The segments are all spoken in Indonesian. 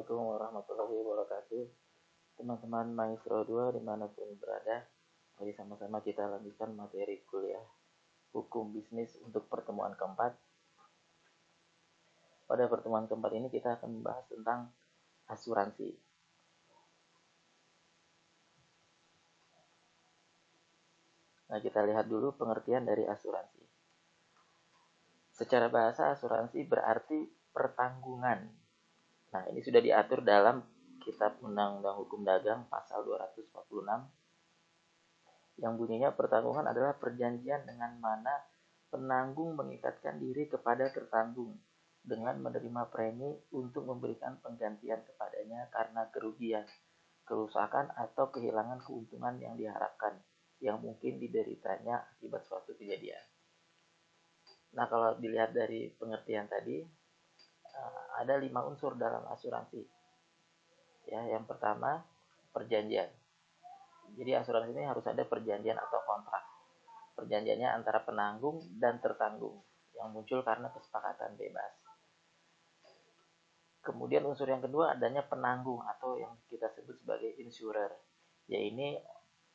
Assalamualaikum warahmatullahi wabarakatuh. Teman-teman Maestro 2 dimanapun berada, mari sama-sama kita lanjutkan materi kuliah Hukum Bisnis untuk pertemuan keempat. Pada pertemuan keempat ini kita akan membahas tentang asuransi. Nah, kita lihat dulu pengertian dari asuransi. Secara bahasa, asuransi berarti pertanggungan. Nah, ini sudah diatur dalam Kitab Undang-Undang Hukum Dagang pasal 246 yang bunyinya pertanggungan adalah perjanjian dengan mana penanggung mengikatkan diri kepada tertanggung dengan menerima premi untuk memberikan penggantian kepadanya karena kerugian, kerusakan atau kehilangan keuntungan yang diharapkan yang mungkin dideritanya akibat suatu kejadian. Nah, kalau dilihat dari pengertian tadi, ada 5 unsur dalam asuransi. Ya, yang pertama, perjanjian. Jadi asuransi ini harus ada perjanjian atau kontrak. Perjanjiannya antara penanggung dan tertanggung yang muncul karena kesepakatan bebas. Kemudian unsur yang kedua adanya penanggung atau yang kita sebut sebagai insurer, yaitu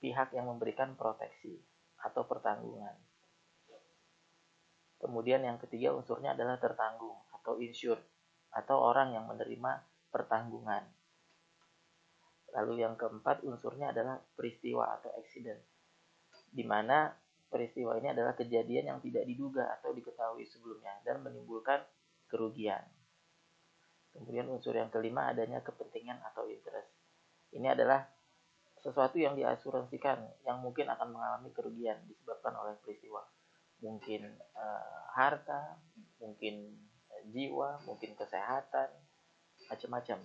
pihak yang memberikan proteksi atau pertanggungan. Kemudian yang ketiga unsurnya adalah tertanggung atau insured atau orang yang menerima pertanggungan. Lalu yang keempat unsurnya adalah peristiwa atau accident, di mana peristiwa ini adalah kejadian yang tidak diduga atau diketahui sebelumnya dan menimbulkan kerugian. Kemudian unsur yang kelima adanya kepentingan atau interest. Ini adalah sesuatu yang diasuransikan yang mungkin akan mengalami kerugian disebabkan oleh peristiwa. Mungkin harta, mungkin jiwa, mungkin kesehatan, macam-macam.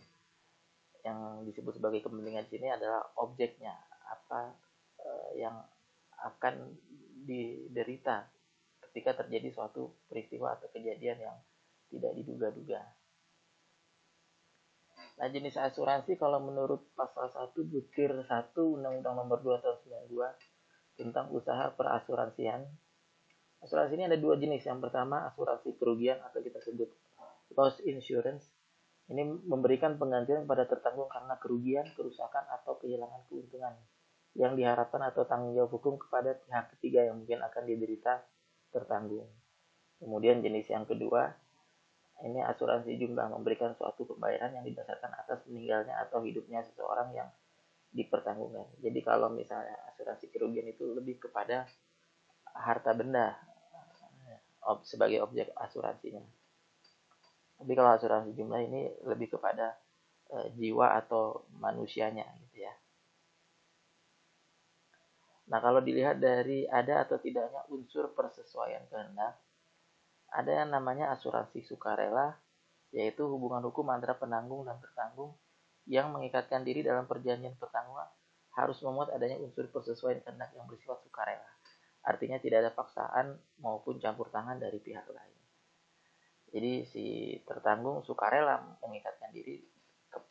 Yang disebut sebagai kepentingan di sini adalah objeknya, apa yang akan diderita ketika terjadi suatu peristiwa atau kejadian yang tidak diduga-duga. Nah, jenis asuransi kalau menurut pasal 1 butir 1 Undang-Undang Nomor 2 Tahun 92 tentang usaha perasuransian. Asuransi ini ada 2 jenis. Yang pertama asuransi kerugian atau kita sebut loss insurance. Ini memberikan penggantian kepada tertanggung karena kerugian, kerusakan atau kehilangan keuntungan yang diharapkan atau tanggung jawab hukum kepada pihak ketiga yang mungkin akan diderita tertanggung. Kemudian jenis yang kedua, ini asuransi jumlah, memberikan suatu pembayaran yang didasarkan atas meninggalnya atau hidupnya seseorang yang dipertanggungkan. Jadi kalau misalnya asuransi kerugian itu lebih kepada harta benda sebagai objek asuransinya. Tapi kalau asuransi jumlah ini lebih kepada jiwa atau manusianya gitu ya. Nah, kalau dilihat dari ada atau tidaknya unsur persesuaian kehendak, ada yang namanya asuransi sukarela, yaitu hubungan hukum antara penanggung dan tertanggung yang mengikatkan diri dalam perjanjian pertanggungan harus memuat adanya unsur persesuaian kehendak yang bersifat sukarela. Artinya tidak ada paksaan maupun campur tangan dari pihak lain. Jadi si tertanggung sukarela mengikatkan diri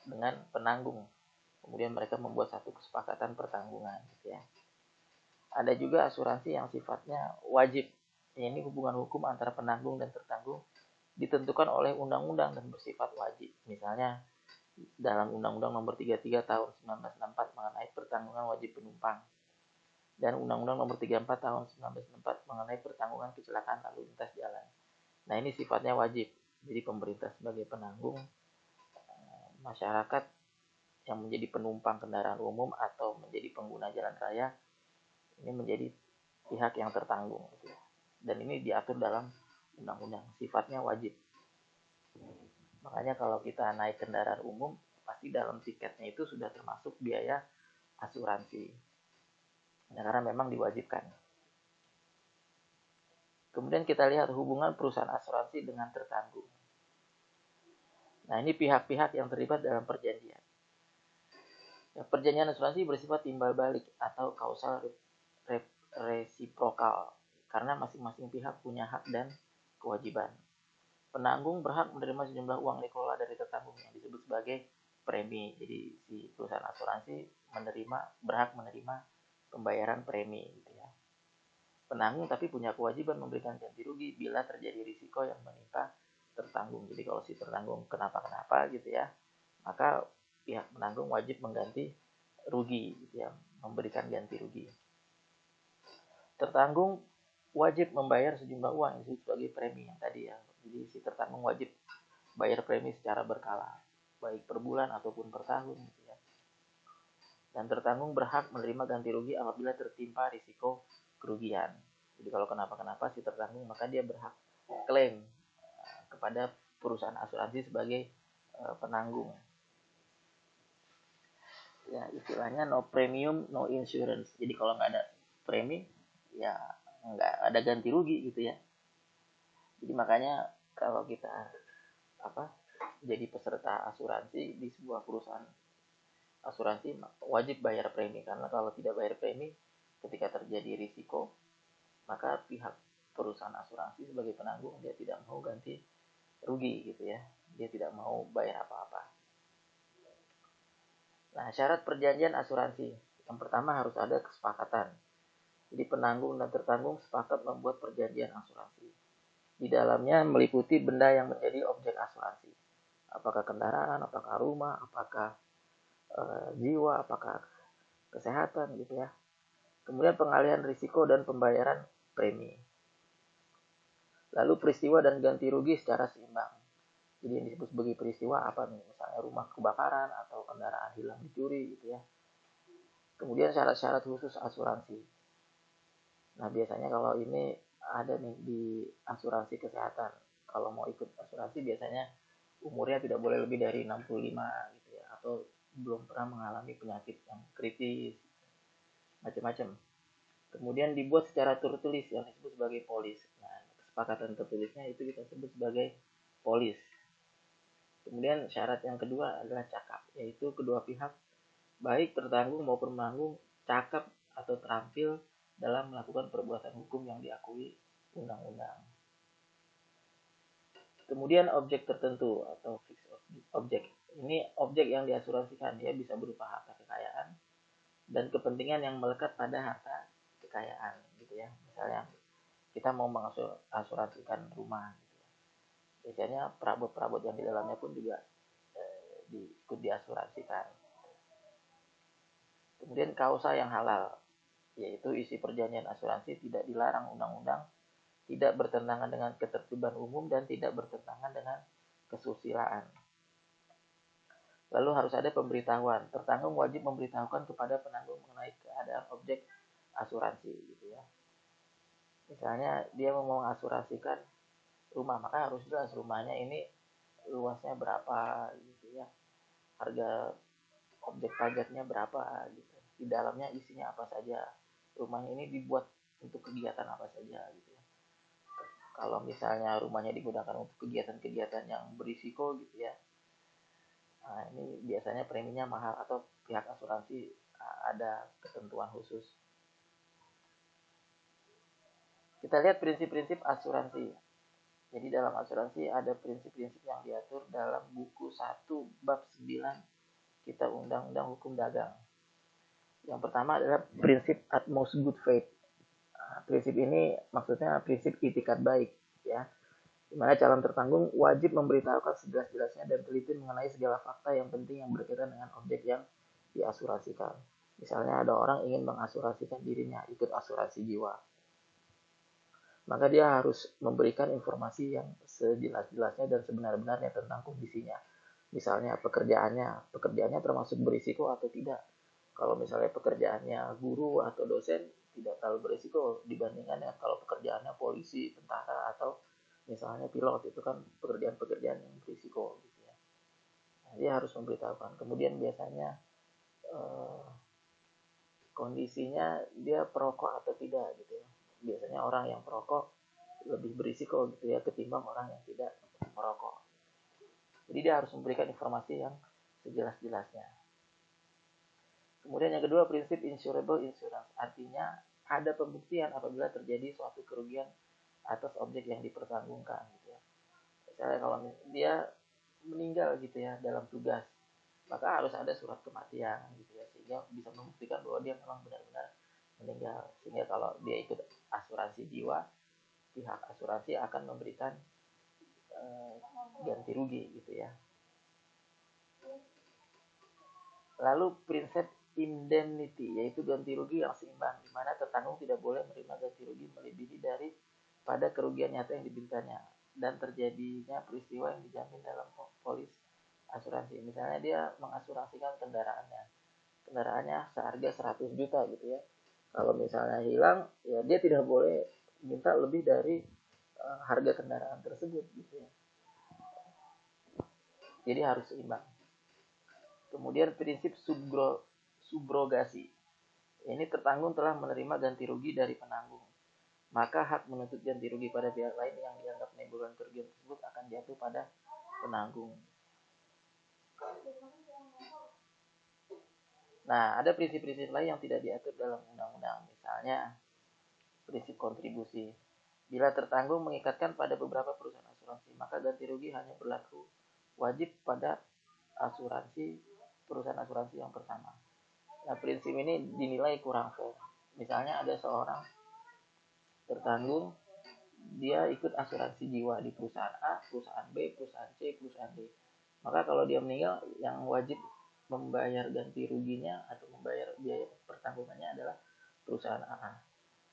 dengan penanggung. Kemudian mereka membuat satu kesepakatan pertanggungan gitu ya. Ada juga asuransi yang sifatnya wajib. Ini hubungan hukum antara penanggung dan tertanggung ditentukan oleh undang-undang dan bersifat wajib. Misalnya dalam Undang-Undang Nomor 33 Tahun 1964 mengenai pertanggungan wajib penumpang dan Undang-Undang Nomor 34 Tahun 1964 mengenai pertanggungan kecelakaan lalu lintas jalan. Nah, ini sifatnya wajib. Jadi pemerintah sebagai penanggung, masyarakat yang menjadi penumpang kendaraan umum atau menjadi pengguna jalan raya ini menjadi pihak yang tertanggung. Dan ini diatur dalam undang-undang, sifatnya wajib. Makanya kalau kita naik kendaraan umum, pasti dalam tiketnya itu sudah termasuk biaya asuransi. Nah, karena memang diwajibkan. Kemudian kita lihat hubungan perusahaan asuransi dengan tertanggung. Nah, ini pihak-pihak yang terlibat dalam perjanjian. Ya, perjanjian asuransi bersifat timbal balik atau kausal resiprokal karena masing-masing pihak punya hak dan kewajiban. Penanggung berhak menerima sejumlah uang dikelola dari tertanggung yang disebut sebagai premi. Jadi si perusahaan asuransi berhak menerima pembayaran premi gitu ya. Penanggung tapi punya kewajiban memberikan ganti rugi bila terjadi risiko yang menimpa tertanggung. Jadi kalau si tertanggung kenapa gitu ya, maka pihak penanggung wajib mengganti rugi gitu ya, memberikan ganti rugi. Tertanggung wajib membayar sejumlah uang yang disebut sebagai premi yang tadi ya. Jadi si tertanggung wajib bayar premi secara berkala, baik per bulan ataupun per tahun gitu ya. Dan tertanggung berhak menerima ganti rugi apabila tertimpa risiko kerugian. Jadi kalau kenapa-kenapa si tertanggung, maka dia berhak klaim kepada perusahaan asuransi sebagai penanggung. Ya istilahnya no premium no insurance. Jadi kalau nggak ada premi ya nggak ada ganti rugi gitu ya. Jadi makanya kalau kita jadi peserta asuransi di sebuah perusahaan asuransi wajib bayar premi, karena kalau tidak bayar premi ketika terjadi risiko maka pihak perusahaan asuransi sebagai penanggung dia tidak mau ganti rugi gitu ya, dia tidak mau bayar apa-apa. Nah, syarat perjanjian asuransi yang pertama harus ada kesepakatan. Jadi penanggung dan tertanggung sepakat membuat perjanjian asuransi. Di dalamnya meliputi benda yang menjadi objek asuransi. Apakah kendaraan, apakah rumah, apakah jiwa, apakah kesehatan gitu ya. Kemudian pengalihan risiko dan pembayaran premi. Lalu peristiwa dan ganti rugi secara seimbang. Jadi yang disebut sebagai peristiwa apa nih? Misalnya rumah kebakaran atau kendaraan hilang dicuri gitu ya. Kemudian syarat-syarat khusus asuransi. Nah biasanya kalau ini ada nih di asuransi kesehatan. Kalau mau ikut asuransi biasanya umurnya tidak boleh lebih dari 65 gitu ya. Atau belum pernah mengalami penyakit yang kritis. Macam-macam. Kemudian dibuat secara tertulis yang disebut sebagai polis. Nah, kesepakatan tertulisnya itu kita sebut sebagai polis. Kemudian syarat yang kedua adalah cakap, yaitu kedua pihak baik tertanggung maupun penanggung cakap atau terampil dalam melakukan perbuatan hukum yang diakui undang-undang. Kemudian objek tertentu atau fixed objek. Ini objek yang diasuransikan, dia bisa berupa harta kekayaan dan kepentingan yang melekat pada harta kekayaan gitu ya. Misalnya kita mau mengasuransikan rumah gitu ya. Biasanya perabot-perabot yang di dalamnya pun juga ikut diasuransikan. Kemudian kausa yang halal, yaitu isi perjanjian asuransi tidak dilarang undang-undang, tidak bertentangan dengan ketertiban umum, dan tidak bertentangan dengan kesusilaan. Lalu harus ada pemberitahuan. Tertanggung wajib memberitahukan kepada penanggung mengenai keadaan objek asuransi gitu ya. Misalnya dia mau mengasuransikan rumah, maka harus jelas rumahnya ini luasnya berapa gitu ya. Harga objek pajaknya berapa gitu. Di dalamnya isinya apa saja. Rumahnya ini dibuat untuk kegiatan apa saja gitu ya. Kalau misalnya rumahnya digunakan untuk kegiatan-kegiatan yang berisiko gitu ya. Nah, ini biasanya preminya mahal atau pihak asuransi ada ketentuan khusus. Kita lihat prinsip-prinsip asuransi. Jadi dalam asuransi ada prinsip-prinsip yang diatur dalam buku 1 bab 9 Kitab Undang-Undang Hukum Dagang. Yang pertama adalah prinsip utmost good faith. Nah, prinsip ini maksudnya prinsip itikat baik ya. Di mana calon tertanggung wajib memberitahukan sejelas-jelasnya dan teliti mengenai segala fakta yang penting yang berkaitan dengan objek yang diasuransikan. Misalnya ada orang ingin mengasuransikan dirinya ikut asuransi jiwa. Maka dia harus memberikan informasi yang sejelas-jelasnya dan sebenar-benarnya tentang kondisinya. Misalnya pekerjaannya termasuk berisiko atau tidak. Kalau misalnya pekerjaannya guru atau dosen tidak terlalu berisiko dibandingkan dengan kalau pekerjaannya polisi, tentara atau misalnya pilot, itu kan pekerjaan-pekerjaan yang berisiko gitu ya. Nah, dia harus memberitahukan. Kemudian biasanya kondisinya dia perokok atau tidak gitu ya. Biasanya orang yang perokok lebih berisiko gitu ya ketimbang orang yang tidak merokok. Jadi dia harus memberikan informasi yang sejelas-jelasnya. Kemudian yang kedua prinsip insurable insurance, artinya ada pembuktian apabila terjadi suatu kerugian atas objek yang dipertanggungkan gitu ya. Misalnya kalau dia meninggal gitu ya dalam tugas, maka harus ada surat kematian gitu ya sehingga bisa membuktikan bahwa dia memang benar-benar meninggal. Sehingga kalau dia ikut asuransi jiwa, pihak asuransi akan memberikan ganti rugi gitu ya. Lalu prinsip indemnity, yaitu ganti rugi yang seimbang, di mana tertanggung tidak boleh menerima ganti rugi melebihi dari pada kerugian nyata yang dideritanya dan terjadinya peristiwa yang dijamin dalam polis asuransi. Misalnya dia mengasuransikan kendaraannya seharga 100 juta gitu ya. Kalau misalnya hilang, ya dia tidak boleh minta lebih dari harga kendaraan tersebut gitu ya. Jadi harus seimbang. Kemudian prinsip subrogasi. Ini tertanggung telah menerima ganti rugi dari penanggung. Maka hak menuntut ganti rugi pada pihak lain yang dianggap menimbulkan kerugian tersebut akan jatuh pada penanggung. Nah, ada prinsip-prinsip lain yang tidak diatur dalam undang-undang. Misalnya, prinsip kontribusi. Bila tertanggung mengikatkan pada beberapa perusahaan asuransi, maka ganti rugi hanya berlaku wajib pada perusahaan asuransi yang pertama. Nah, prinsip ini dinilai kurang fair. Misalnya ada seorang tertanggung, dia ikut asuransi jiwa di perusahaan A, perusahaan B, perusahaan C, perusahaan D. Maka kalau dia meninggal, yang wajib membayar ganti ruginya atau membayar biaya pertanggungannya adalah perusahaan A.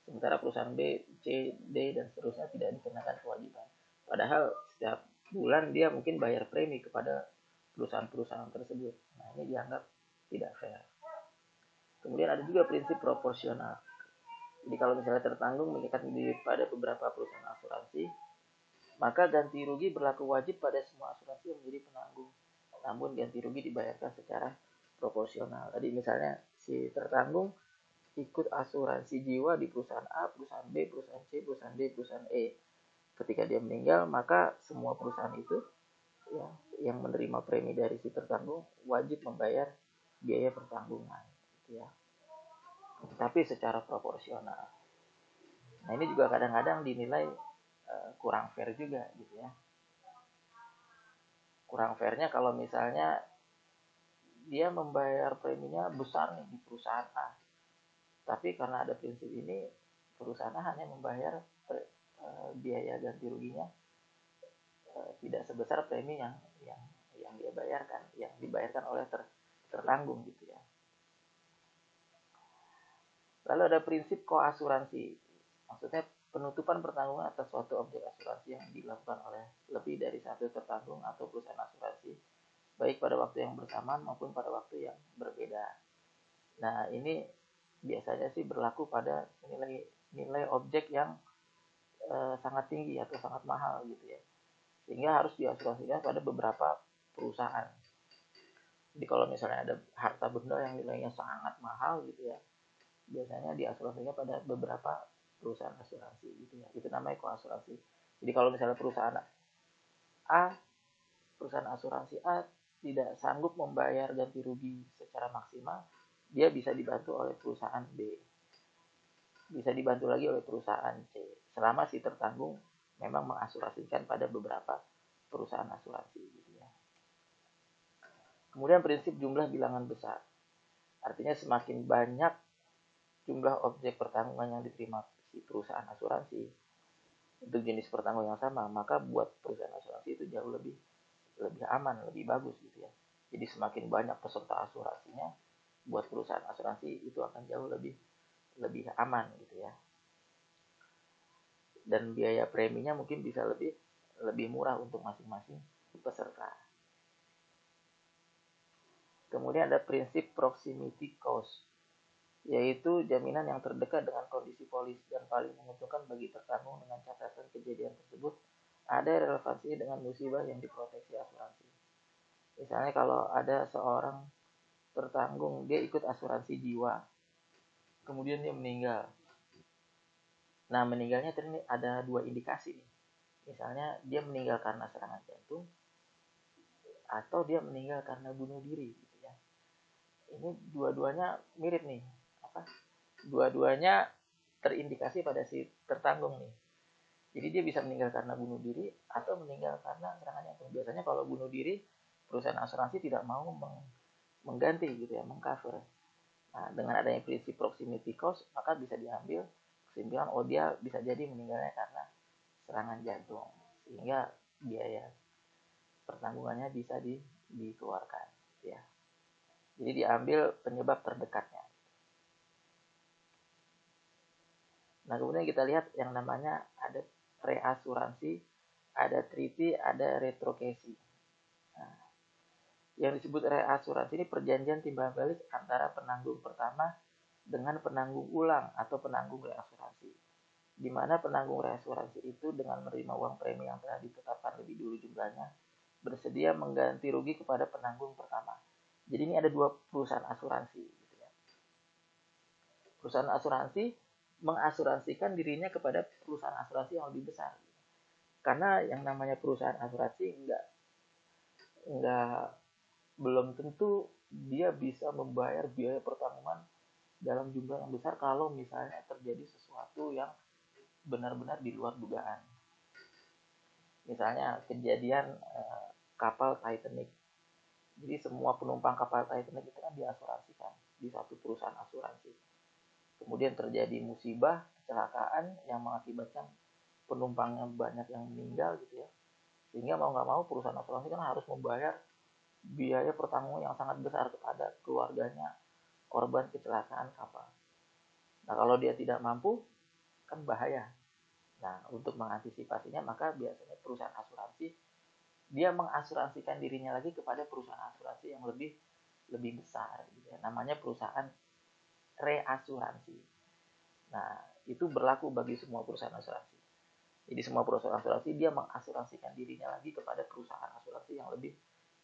Sementara perusahaan B, C, D, dan seterusnya tidak dikenakan kewajiban. Padahal setiap bulan dia mungkin bayar premi kepada perusahaan-perusahaan tersebut. Nah, ini dianggap tidak fair. Kemudian ada juga prinsip proporsional. Jadi kalau misalnya tertanggung mengikat diri pada beberapa perusahaan asuransi, maka ganti rugi berlaku wajib pada semua asuransi yang menjadi penanggung. Namun ganti rugi dibayarkan secara proporsional. Tadi misalnya si tertanggung ikut asuransi jiwa di perusahaan A, perusahaan B, perusahaan C, perusahaan D, perusahaan E. Ketika dia meninggal, maka semua perusahaan itu ya, yang menerima premi dari si tertanggung wajib membayar biaya pertanggungan. Gitu ya. Tapi secara proporsional. Nah, ini juga kadang-kadang dinilai kurang fair juga gitu ya. Kurang fairnya kalau misalnya dia membayar preminya besar nih di perusahaan A, tapi karena ada prinsip ini perusahaan A hanya membayar biaya ganti ruginya tidak sebesar premi yang dia bayarkan, yang dibayarkan oleh tertanggung gitu ya. Lalu ada prinsip koasuransi, maksudnya penutupan pertanggungan atas suatu objek asuransi yang dilakukan oleh lebih dari satu tertanggung atau perusahaan asuransi, baik pada waktu yang bersamaan maupun pada waktu yang berbeda. Nah, ini biasanya sih berlaku pada nilai objek yang sangat tinggi atau sangat mahal gitu ya, sehingga harus diasuransikan pada beberapa perusahaan. Jadi kalau misalnya ada harta benda yang nilainya sangat mahal gitu ya, biasanya diasuransikan pada beberapa perusahaan asuransi gitu ya. Itu namanya koasuransi. Jadi kalau misalnya A, perusahaan asuransi A tidak sanggup membayar ganti rugi secara maksimal, dia bisa dibantu oleh perusahaan B. Bisa dibantu lagi oleh perusahaan C. Selama si tertanggung memang mengasuransikan pada beberapa perusahaan asuransi gitu ya. Kemudian prinsip jumlah bilangan besar. Artinya semakin banyak jumlah objek pertanggungan yang diterima si perusahaan asuransi untuk jenis pertanggungan yang sama, maka buat perusahaan asuransi itu jauh lebih aman, lebih bagus gitu ya. Jadi semakin banyak peserta asuransinya, buat perusahaan asuransi itu akan jauh lebih aman gitu ya. Dan biaya preminya mungkin bisa lebih murah untuk masing-masing peserta. Kemudian ada prinsip proximity cost, yaitu jaminan yang terdekat dengan kondisi polis dan paling menguntungkan bagi tertanggung dengan catatan kejadian tersebut ada relevansi dengan musibah yang diproteksi asuransi. Misalnya kalau ada seorang tertanggung, dia ikut asuransi jiwa, kemudian dia meninggal. Nah, meninggalnya ternyata ada dua indikasi nih. Misalnya dia meninggal karena serangan jantung atau dia meninggal karena bunuh diri gitu ya. Ini dua-duanya mirip nih. Dua-duanya terindikasi pada si tertanggung nih. Jadi dia bisa meninggal karena bunuh diri atau meninggal karena serangan jantung. Biasanya kalau bunuh diri, perusahaan asuransi tidak mau mengganti gitu ya, mengcover. Nah, dengan adanya prinsip proximity cost, maka bisa diambil kesimpulan dia bisa jadi meninggalnya karena serangan jantung, sehingga biaya pertanggungannya bisa dikeluarkan ya. Jadi diambil penyebab terdekatnya. Nah, kemudian kita lihat yang namanya ada reasuransi, ada treaty, ada retrocesi. Nah, yang disebut reasuransi ini perjanjian timbal balik antara penanggung pertama dengan penanggung ulang atau penanggung reasuransi. Di mana penanggung reasuransi itu dengan menerima uang premi yang telah ditetapkan lebih dulu jumlahnya, bersedia mengganti rugi kepada penanggung pertama. Jadi ini ada dua perusahaan asuransi. Gitu ya. Perusahaan asuransi mengasuransikan dirinya kepada perusahaan asuransi yang lebih besar. Karena yang namanya perusahaan asuransi enggak belum tentu dia bisa membayar biaya pertanggungan dalam jumlah yang besar kalau misalnya terjadi sesuatu yang benar-benar di luar dugaan. Misalnya kejadian kapal Titanic. Jadi semua penumpang kapal Titanic itu kan diasuransikan di satu perusahaan asuransi. Kemudian terjadi musibah, kecelakaan yang mengakibatkan penumpangnya banyak yang meninggal gitu ya. Sehingga mau nggak mau perusahaan asuransi kan harus membayar biaya pertanggungan yang sangat besar kepada keluarganya korban kecelakaan kapal. Nah, kalau dia tidak mampu, kan bahaya. Nah, untuk mengantisipasinya, maka biasanya perusahaan asuransi, dia mengasuransikan dirinya lagi kepada perusahaan asuransi yang lebih besar. Gitu ya. Namanya perusahaan reasuransi. Nah, itu berlaku bagi semua perusahaan asuransi. Jadi semua perusahaan asuransi, dia mengasuransikan dirinya lagi kepada perusahaan asuransi yang lebih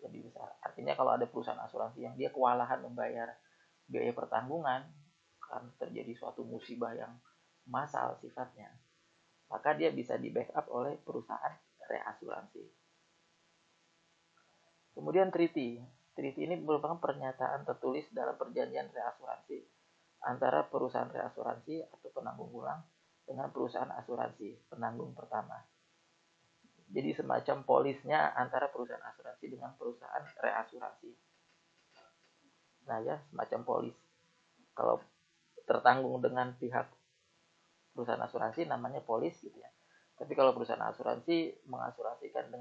besar. Artinya kalau ada perusahaan asuransi yang dia kewalahan membayar biaya pertanggungan karena terjadi suatu musibah yang massal sifatnya, maka dia bisa di backup oleh perusahaan reasuransi. Kemudian treaty. Treaty ini merupakan pernyataan tertulis dalam perjanjian reasuransi antara perusahaan reasuransi atau penanggung ulang dengan perusahaan asuransi penanggung pertama. Jadi semacam polisnya antara perusahaan asuransi dengan perusahaan reasuransi. Nah ya, semacam polis. Kalau tertanggung dengan pihak perusahaan asuransi namanya polis gitu ya. Tapi kalau perusahaan asuransi mengasuransikan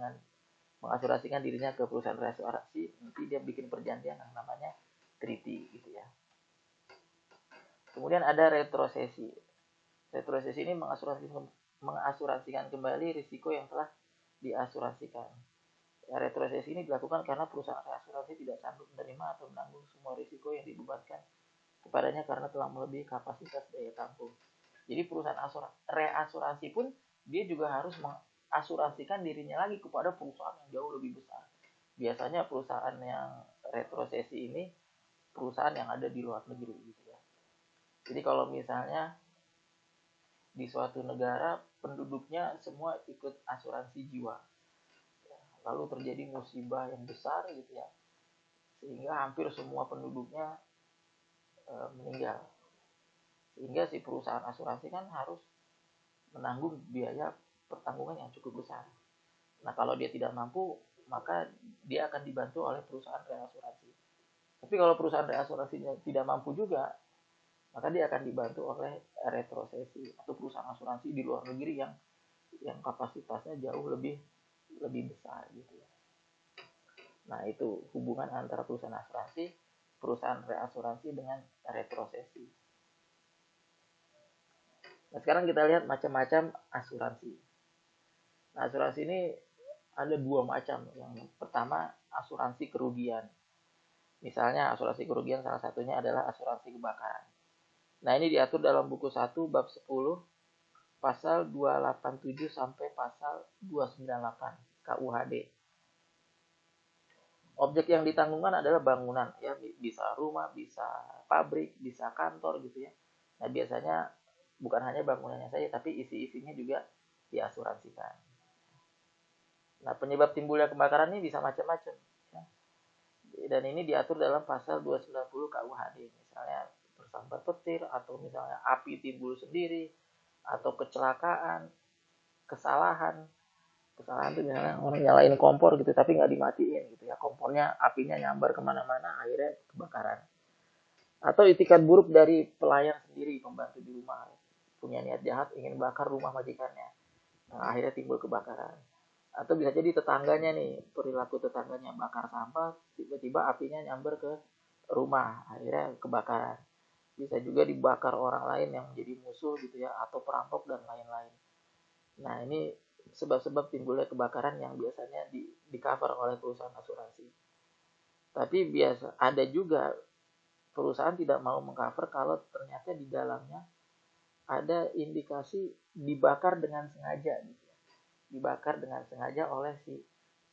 dirinya ke perusahaan reasuransi, nanti dia bikin perjanjian yang namanya treaty gitu ya. Kemudian ada retrosesi. Retrosesi ini mengasuransikan kembali risiko yang telah diasuransikan. Ya, retrosesi ini dilakukan karena perusahaan reasuransi tidak sanggup menerima atau menanggung semua risiko yang dibebankan kepadanya karena telah melebihi kapasitas daya tampung. Jadi perusahaan reasuransi pun dia juga harus mengasuransikan dirinya lagi kepada perusahaan yang jauh lebih besar. Biasanya perusahaan yang retrosesi ini perusahaan yang ada di luar negeri gitu ya. Jadi kalau misalnya di suatu negara penduduknya semua ikut asuransi jiwa, lalu terjadi musibah yang besar gitu ya, sehingga hampir semua penduduknya meninggal, sehingga si perusahaan asuransi kan harus menanggung biaya pertanggungan yang cukup besar. Nah, kalau dia tidak mampu, maka dia akan dibantu oleh perusahaan reasuransi. Tapi kalau perusahaan reasuransinya tidak mampu juga, maka dia akan dibantu oleh retrosesi atau perusahaan asuransi di luar negeri yang kapasitasnya jauh lebih besar gitu ya. Nah, itu hubungan antara perusahaan asuransi, perusahaan reasuransi dengan retrosesi. Nah, sekarang kita lihat macam-macam asuransi. Nah, asuransi ini ada dua macam. Yang pertama, asuransi kerugian. Misalnya, asuransi kerugian salah satunya adalah asuransi kebakaran. Nah, ini diatur dalam buku 1 bab 10 pasal 287 sampai pasal 298 KUHD. Objek yang ditanggungkan adalah bangunan, ya bisa rumah, bisa pabrik, bisa kantor gitu ya. Nah, biasanya bukan hanya bangunannya saja, tapi isi-isinya juga diasuransikan. Nah, penyebab timbulnya kebakaran ini bisa macam-macam. Ya. Dan ini diatur dalam pasal 290 KUHD. Misalnya tersambar petir, atau misalnya api timbul sendiri, atau kecelakaan, kesalahan itu misalnya orang nyalain kompor gitu tapi nggak dimatiin gitu ya, kompornya apinya nyambar kemana-mana akhirnya kebakaran. Atau itikat buruk dari pelayan sendiri, pembantu di rumah punya niat jahat ingin bakar rumah majikannya, nah, akhirnya timbul kebakaran. Atau bisa jadi tetangganya nih, perilaku tetangganya bakar sampah, tiba-tiba apinya nyambar ke rumah, akhirnya kebakaran. Bisa juga dibakar orang lain yang menjadi musuh gitu ya, atau perampok dan lain-lain. Nah, ini sebab-sebab timbulnya kebakaran yang biasanya di cover oleh perusahaan asuransi. Tapi biasa ada juga perusahaan tidak mau mengcover kalau ternyata di dalamnya ada indikasi dibakar dengan sengaja gitu ya. Dibakar dengan sengaja oleh si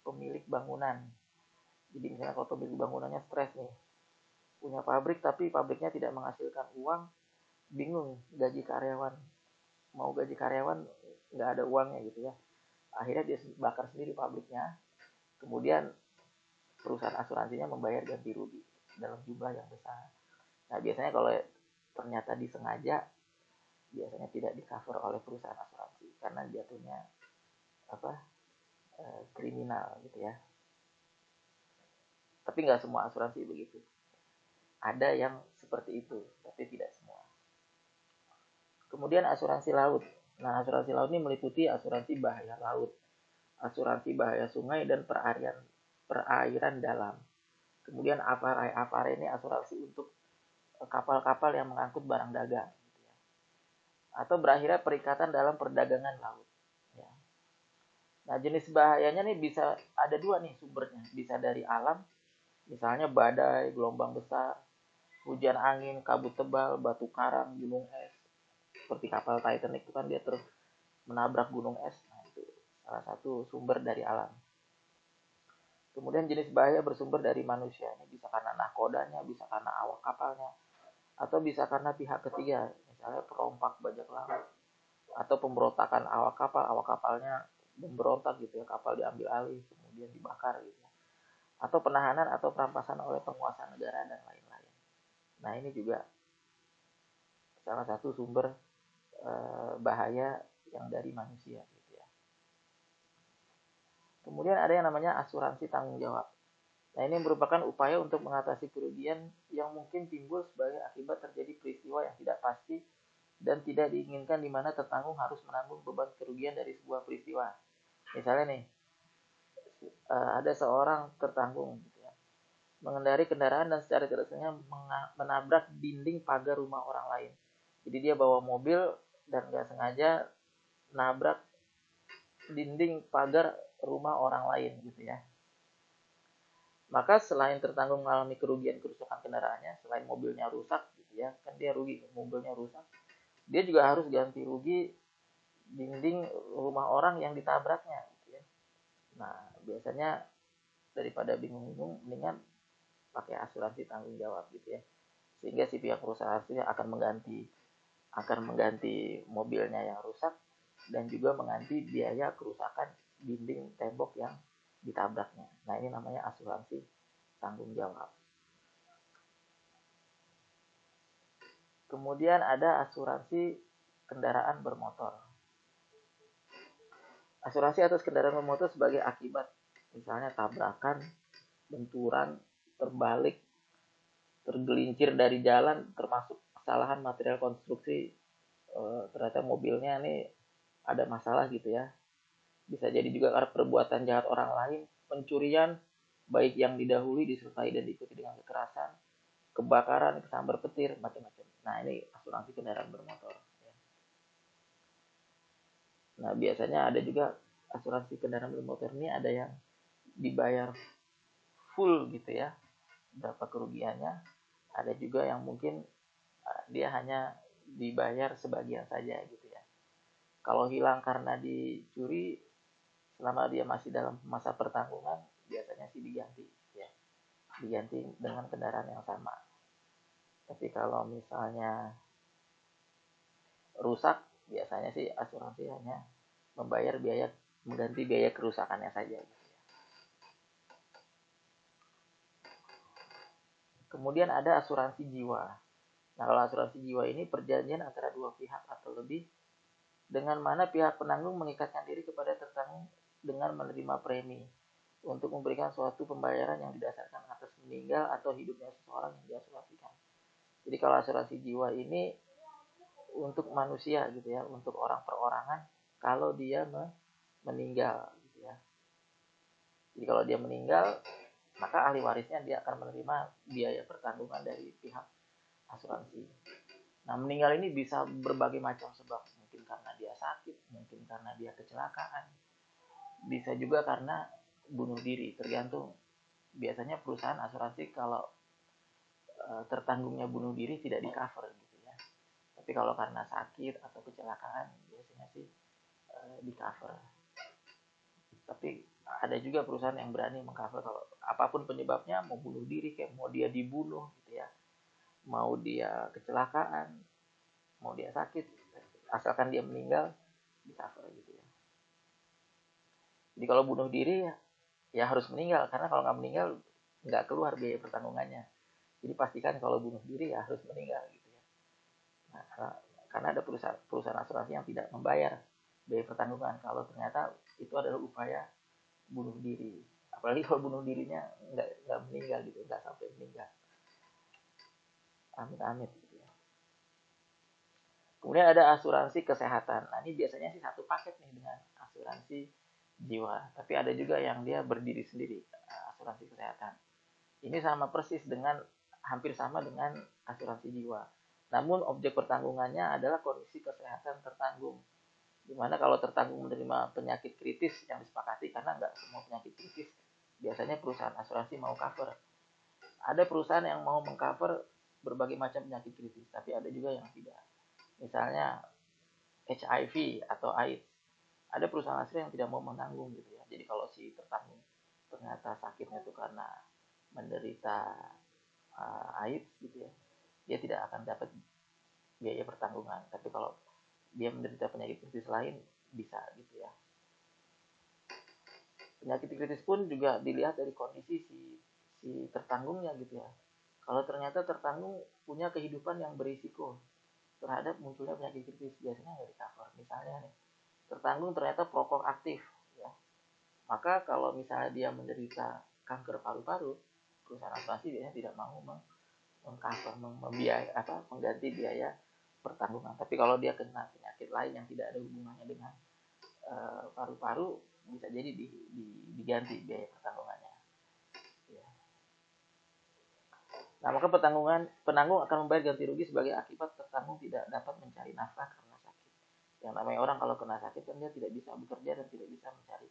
pemilik bangunan. Jadi misalnya kalau pemilik bangunannya stres nih, punya pabrik tapi pabriknya tidak menghasilkan uang, bingung gaji karyawan, mau gaji karyawan nggak ada uangnya gitu ya, akhirnya dia bakar sendiri pabriknya, kemudian perusahaan asuransinya membayar ganti rugi dalam jumlah yang besar. Nah biasanya kalau ternyata disengaja, biasanya tidak di cover oleh perusahaan asuransi karena jatuhnya apa kriminal gitu ya. Tapi nggak semua asuransi begitu, ada yang seperti itu tapi tidak semua. Kemudian asuransi laut. Nah, asuransi laut ini meliputi asuransi bahaya laut, asuransi bahaya sungai dan perairan dalam. Kemudian Avare ini asuransi untuk kapal-kapal yang mengangkut barang dagang gitu ya. Atau berakhirnya perikatan dalam perdagangan laut. Ya. Nah, jenis bahayanya nih bisa ada dua nih sumbernya. Bisa dari alam, misalnya badai, gelombang besar, hujan angin, kabut tebal, batu karang, gunung es. Seperti kapal Titanic itu kan dia terus menabrak gunung es. Nah, itu salah satu sumber dari alam. Kemudian jenis bahaya bersumber dari manusia. Ini bisa karena nahkodanya, bisa karena awak kapalnya, atau bisa karena pihak ketiga, misalnya perompak bajak laut, atau pemberontakan awak kapalnya memberontak gitu ya, kapal diambil alih, kemudian dibakar gitu ya. Atau penahanan atau perampasan oleh penguasa negara dan lain-lain. Nah ini juga salah satu sumber bahaya yang dari manusia gitu ya. Kemudian ada yang namanya asuransi tanggung jawab. Nah ini merupakan upaya untuk mengatasi kerugian yang mungkin timbul sebagai akibat terjadi peristiwa yang tidak pasti dan tidak diinginkan di mana tertanggung harus menanggung beban kerugian dari sebuah peristiwa. Misalnya nih, ada seorang tertanggung gitu ya, mengendari kendaraan dan secara tidak sengaja menabrak dinding pagar rumah orang lain. Jadi dia bawa mobil dan nggak sengaja nabrak dinding pagar rumah orang lain gitu ya. Maka selain tertanggung mengalami kerugian kerusakan kendaraannya, selain mobilnya rusak gitu ya, kan dia rugi, mobilnya rusak, dia juga harus ganti rugi dinding rumah orang yang ditabraknya gitu ya. Nah biasanya daripada bingung-bingung, mendingan pakai asuransi tanggung jawab gitu ya, sehingga si pihak perusahaan akan mengganti mobilnya yang rusak dan juga mengganti biaya kerusakan dinding tembok yang ditabraknya. Nah ini namanya asuransi tanggung jawab. Kemudian ada asuransi kendaraan bermotor. Asuransi atas kendaraan bermotor sebagai akibat, misalnya tabrakan, benturan, terbalik, tergelincir dari jalan, termasuk kesalahan material konstruksi, ternyata mobilnya nih ada masalah gitu ya. Bisa jadi juga karena perbuatan jahat orang lain, pencurian, baik yang didahului disertai dan diikuti dengan kekerasan, kebakaran, kesambar petir, macam-macam. Nah ini asuransi kendaraan bermotor. Nah biasanya ada juga asuransi kendaraan bermotor ini ada yang dibayar full gitu ya, berapa kerugiannya. Ada juga yang mungkin dia hanya dibayar sebagian saja gitu ya. Kalau hilang karena dicuri, selama dia masih dalam masa pertanggungan, biasanya sih diganti ya, diganti dengan kendaraan yang sama. Tapi kalau misalnya rusak, biasanya sih asuransi hanya mengganti biaya kerusakannya saja gitu ya. Kemudian ada asuransi jiwa. Nah kalau asuransi jiwa ini perjanjian antara dua pihak atau lebih, dengan mana pihak penanggung mengikatkan diri kepada tertanggung dengan menerima premi untuk memberikan suatu pembayaran yang didasarkan atas meninggal atau hidupnya seseorang yang diasuransikan. Jadi kalau asuransi jiwa ini untuk manusia gitu ya, untuk orang perorangan kalau dia meninggal gitu ya. Jadi kalau dia meninggal, maka ahli warisnya dia akan menerima biaya pertanggungan dari pihak asuransi. Nah, meninggal ini bisa berbagai macam sebab, mungkin karena dia sakit, mungkin karena dia kecelakaan, bisa juga karena bunuh diri, tergantung. Biasanya perusahaan asuransi kalau tertanggungnya bunuh diri tidak di cover gitu ya. Tapi kalau karena sakit atau kecelakaan biasanya sih di cover. Tapi ada juga perusahaan yang berani mengcover kalau apapun penyebabnya, mau bunuh diri kayak mau dia dibunuh gitu ya, mau dia kecelakaan, mau dia sakit, asalkan dia meninggal di cover gitu ya. Jadi kalau bunuh diri ya harus meninggal, karena kalau nggak meninggal nggak keluar biaya pertanggungannya. Jadi pastikan kalau bunuh diri ya harus meninggal gitu ya. Nah, karena ada perusahaan asuransi yang tidak membayar biaya pertanggungan kalau ternyata itu adalah upaya bunuh diri. Apalagi kalau bunuh dirinya nggak meninggal gitu, nggak sampai meninggal. Amit-amit gitu ya. Kemudian ada asuransi kesehatan. Nah, ini biasanya sih satu paket nih dengan asuransi jiwa. Tapi ada juga yang dia berdiri sendiri, asuransi kesehatan. Ini sama persis dengan, hampir sama dengan asuransi jiwa. Namun objek pertanggungannya adalah kondisi kesehatan tertanggung. Dimana kalau tertanggung menerima penyakit kritis yang disepakati, karena nggak semua penyakit kritis biasanya perusahaan asuransi mau cover. Ada perusahaan yang mau mengcover berbagai macam penyakit kritis, tapi ada juga yang tidak. Misalnya HIV atau AIDS, ada perusahaan asuransi yang tidak mau menanggung gitu ya. Jadi kalau si tertanggung ternyata sakitnya itu karena menderita AIDS gitu ya, dia tidak akan dapat biaya pertanggungan. Tapi kalau dia menderita penyakit kritis lain bisa gitu ya. Penyakit kritis pun juga dilihat dari kondisi si tertanggungnya gitu ya. Kalau ternyata tertanggung punya kehidupan yang berisiko terhadap munculnya penyakit kritis, biasanya nggak di cover. Misalnya nih, tertanggung ternyata perokok aktif ya. Maka kalau misalnya dia menderita kanker paru-paru, perusahaan asuransi biasanya tidak mau mengcover, mengganti biaya pertanggungan. Tapi kalau dia kena penyakit lain yang tidak ada hubungannya dengan paru-paru, bisa jadi diganti biaya pertanggungannya. Ya. Nah, maka penanggung akan membayar ganti rugi sebagai akibat tertanggung tidak dapat mencari nafkah karena sakit. Yang namanya orang kalau kena sakit kan dia tidak bisa bekerja dan tidak bisa mencari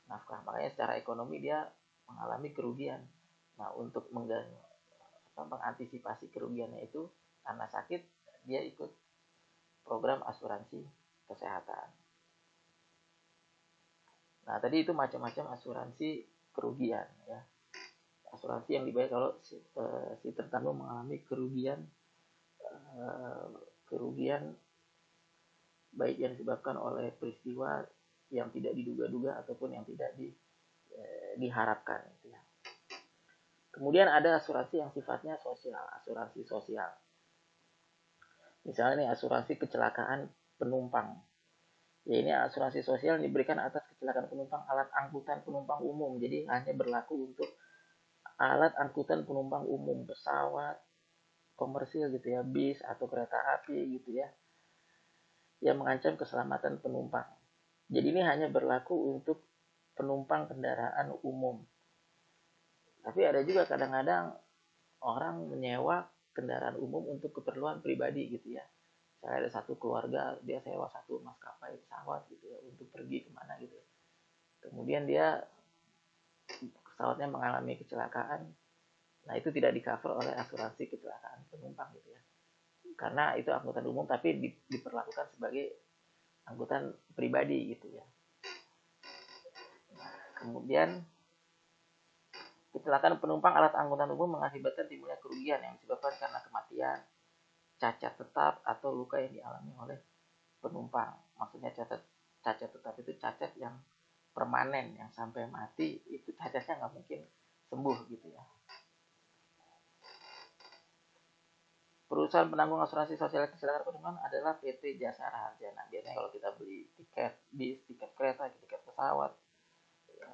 nafkah. Makanya secara ekonomi dia mengalami kerugian. Nah, untuk mengantisipasi kerugiannya itu karena sakit, dia ikut program asuransi kesehatan. Nah, tadi itu macam-macam asuransi kerugian ya. Asuransi yang dibayar kalau si tertanggung mengalami kerugian baik yang disebabkan oleh peristiwa yang tidak diduga-duga ataupun yang tidak diharapkan gitu ya. Kemudian ada asuransi yang sifatnya sosial, asuransi sosial. Misalnya nih asuransi kecelakaan penumpang. Ya, ini asuransi sosial diberikan atas kecelakaan penumpang alat angkutan penumpang umum. Jadi hanya berlaku untuk alat angkutan penumpang umum, pesawat komersil gitu ya, bis atau kereta api gitu ya, yang mengancam keselamatan penumpang. Jadi ini hanya berlaku untuk penumpang kendaraan umum. Tapi ada juga kadang-kadang orang menyewa kendaraan umum untuk keperluan pribadi gitu ya. Saya ada satu keluarga, dia sewa satu maskapai pesawat gitu ya untuk pergi kemana gitu. Kemudian dia pesawatnya mengalami kecelakaan, nah itu tidak di cover oleh asuransi kecelakaan penumpang gitu ya. Karena itu angkutan umum tapi diperlakukan sebagai angkutan pribadi gitu ya. Nah, kemudian kecelakaan penumpang alat angkutan umum mengakibatkan timbulnya kerugian yang disebabkan karena kematian, cacat tetap atau luka yang dialami oleh penumpang. Maksudnya cacat tetap itu cacat yang permanen, yang sampai mati itu cacatnya nggak mungkin sembuh gitu ya. Perusahaan penanggung asuransi sosial kecelakaan penumpang adalah PT Jasa Raharja. Nah, biasanya kalau kita beli tiket bis, tiket kereta, tiket pesawat, ya,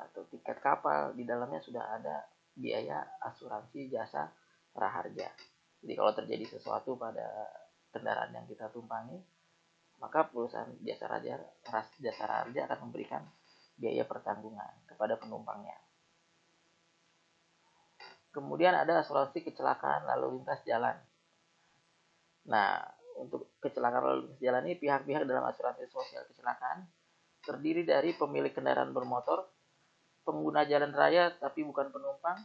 atau tiket kapal, di dalamnya sudah ada biaya asuransi Jasa Raharja. Jadi kalau terjadi sesuatu pada kendaraan yang kita tumpangi, maka perusahaan Jasa Raharja akan memberikan biaya pertanggungan kepada penumpangnya. Kemudian ada asuransi kecelakaan lalu lintas jalan. Nah, untuk kecelakaan lalu lintas jalan ini pihak-pihak dalam asuransi sosial kecelakaan terdiri dari pemilik kendaraan bermotor, pengguna jalan raya tapi bukan penumpang,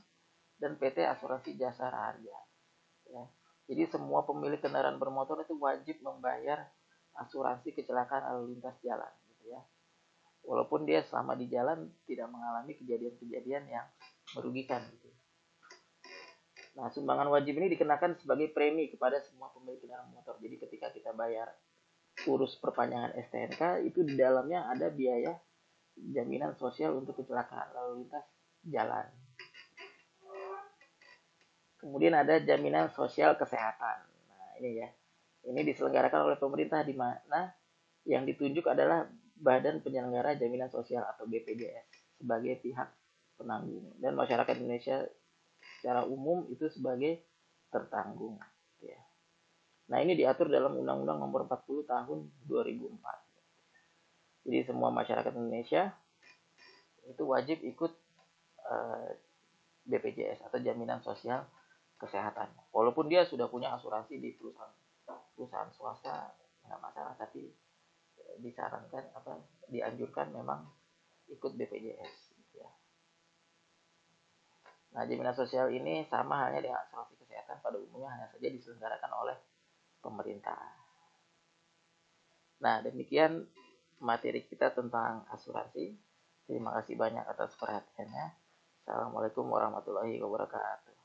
dan PT Asuransi Jasa Raharja. Ya. Jadi semua pemilik kendaraan bermotor itu wajib membayar asuransi kecelakaan lalu lintas jalan, gitu ya. Walaupun dia selama di jalan tidak mengalami kejadian-kejadian yang merugikan. Gitu. Nah, sumbangan wajib ini dikenakan sebagai premi kepada semua pemilik kendaraan motor. Jadi ketika kita bayar urus perpanjangan STNK, itu di dalamnya ada biaya jaminan sosial untuk kecelakaan lalu lintas jalan. Kemudian ada jaminan sosial kesehatan. Nah, ini ya. Ini diselenggarakan oleh pemerintah di mana yang ditunjuk adalah Badan Penyelenggara Jaminan Sosial atau BPJS sebagai pihak penanggung dan masyarakat Indonesia secara umum itu sebagai tertanggung. Ya. Nah, ini diatur dalam Undang-Undang Nomor 40 Tahun 2004. Jadi semua masyarakat Indonesia itu wajib ikut BPJS atau Jaminan Sosial Kesehatan. Walaupun dia sudah punya asuransi di perusahaan swasta, nggak masalah, tapi disarankan dianjurkan memang ikut BPJS. Gitu ya. Nah, jaminan sosial ini sama halnya dengan asuransi kesehatan pada umumnya hanya saja diselenggarakan oleh pemerintah. Nah, demikian materi kita tentang asuransi. Terima kasih banyak atas perhatiannya. Assalamualaikum warahmatullahi wabarakatuh.